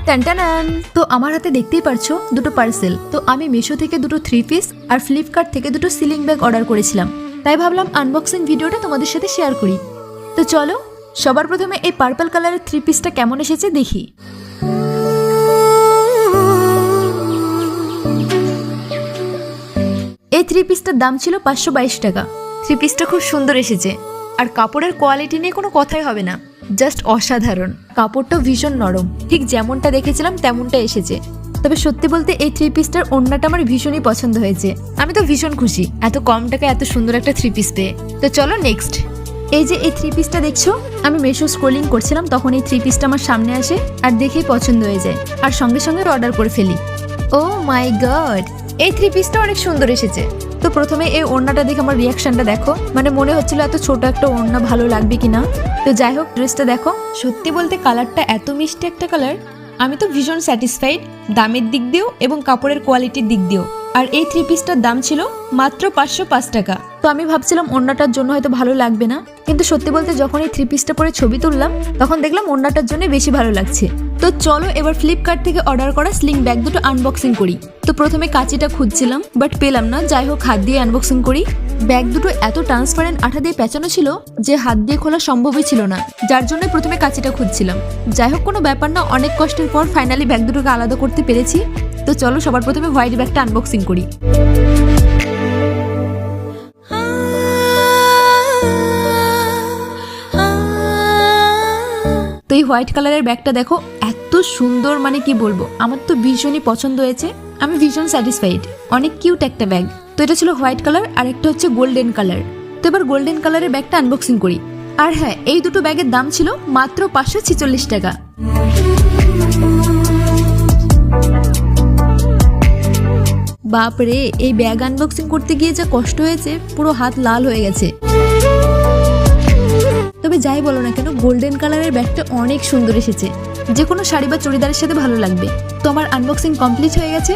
টানটানান। তো আমার হাতে দেখতেই পারছো দুটো পার্সেল। তো আমি মিশো থেকে দুটো 3 পিস আর ফ্লিপকার্ট থেকে দুটো সিলিং ব্যাগ অর্ডার করেছিলাম, তাই ভাবলাম আনবক্সিং ভিডিওটা তোমাদের সাথে শেয়ার করি। তো চলো সবার প্রথমে এই পার্পল কালারের 3 পিসটা কেমন এসেছে দেখি। এই 3 পিসটার দাম ছিল 522 টাকা। 3 পিসটা খুব সুন্দর এসেছে আর কাপড়ের কোয়ালিটি নিয়ে কোনো কথাই হবে না, জাস্ট অসাধারণ। কাপড়টাও ভীষণ নরম, ঠিক যেমনটা দেখেছিলাম তেমনটা এসেছে। তবে সত্যি বলতে এই 3 পিসটার ওড়নাটা আমার ভীষণই পছন্দ হয়েছে। আমি তো ভীষণ খুশি এত কম টাকায় এত সুন্দর একটা 3 পিস পেয়ে। তো চলো নেক্সট। এই যে এই 3 পিসটা দেখছো, আমি মিশো স্ক্রলিং করছিলাম তখন এই 3 পিসটা আমার সামনে আসে আর দেখেই পছন্দ হয়ে যায় আর সঙ্গে সঙ্গে অর্ডার করে ফেলি। ও মাই গড, এই 3 পিসটা অনেক সুন্দর এসেছে। তো প্রথমে এই ওড়নাটা দেখে আমার রিয়াকশনটা দেখো, মানে মনে হচ্ছিল এত ছোট একটা ওড়না ভালো লাগবে কিনা। তো যাই হোক ড্রেসটা দেখো, সত্যি বলতে কালারটা এত মিষ্টি একটা কালার, আমি তো ভীষণ স্যাটিসফাইড দামের দিক দিয়েও এবং কাপড়ের কোয়ালিটির দিক দিয়েও। আর এই 3 পিসটার দাম ছিল মাত্র 505 টাকা। তো আমি ভাবছিলাম ওড়নাটার জন্য হয়তো ভালো লাগবে না, কিন্তু সত্যি বলতে যখন এই 3 পিসটা পরে ছবি তুললাম তখন দেখলাম ওড়নাটার জন্য বেশি ভালো লাগছে। তো চলো এবার ফ্লিপকার্ট থেকে অর্ডার করা স্লিং ব্যাগ দুটো আনবক্সিং করি। তো প্রথমে কাঁচিটা খুঁজছিলাম বাট পেলাম না, যাই হোক হাত দিয়ে আনবক্সিং করি। ব্যাগ দুটো এত ট্রান্সপারেন্ট আঠা দিয়ে পেঁচানো ছিল যে হাত দিয়ে খোলা সম্ভবই ছিল না, যার জন্য প্রথমে কাঁচিটা খুঁজছিলাম। যাই হোক কোনো ব্যাপার না, অনেক কষ্টের পর ফাইনালি ব্যাগ দুটোকে আলাদা করতে পেরেছি। তো চলো সবার প্রথমে হোয়াইট ব্যাগটা আনবক্সিং করি। তো এই হোয়াইট কালারের ব্যাগটা দেখো এত সুন্দর, মানে কি বলবো, আমার তো ভীষণই পছন্দ হয়েছে। আমি ভীষণ স্যাটিসফাইড, অনেক কিউট একটা ব্যাগ। তো এটা ছিল হোয়াইট কালার আর একটা হচ্ছে গোল্ডেন কালার। তো এবার গোল্ডেন কালারের ব্যাগটা আনবক্সিং করি। আর হ্যাঁ, এই দুটো ব্যাগের দাম ছিল মাত্র 546 টাকা। বাপরে, এই ব্যাগ আনবক্সিং করতে গিয়ে যা কষ্ট হয়েছে, পুরো হাত লাল হয়ে গেছে। তবে যাই বলো না কেন, গোল্ডেন কালারের ব্যাগটা অনেক সুন্দর এসেছে, যে কোনো শাড়ি বা চুড়িদারের সাথে ভালো লাগবে। তো আমার আনবক্সিং কমপ্লিট হয়ে গেছে।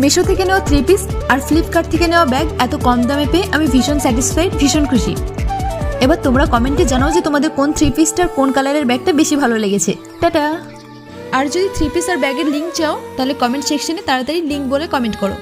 মিশো থেকে নেওয়া 3 পিস আর ফ্লিপকার্ট থেকে নেওয়া ব্যাগ এত কম দামে পেয়ে আমি ভীষণ স্যাটিসফাইড, ভীষণ খুশি। এবার তোমরা কমেন্টে জানাও যে তোমাদের কোন 3 পিসটার কোন কালারের ব্যাগটা বেশি ভালো লেগেছে। টাটা। আর যদি 3 পিস আর ব্যাগের লিঙ্ক চাও তাহলে কমেন্ট সেকশনে তাড়াতাড়ি লিঙ্ক বলে কমেন্ট করো।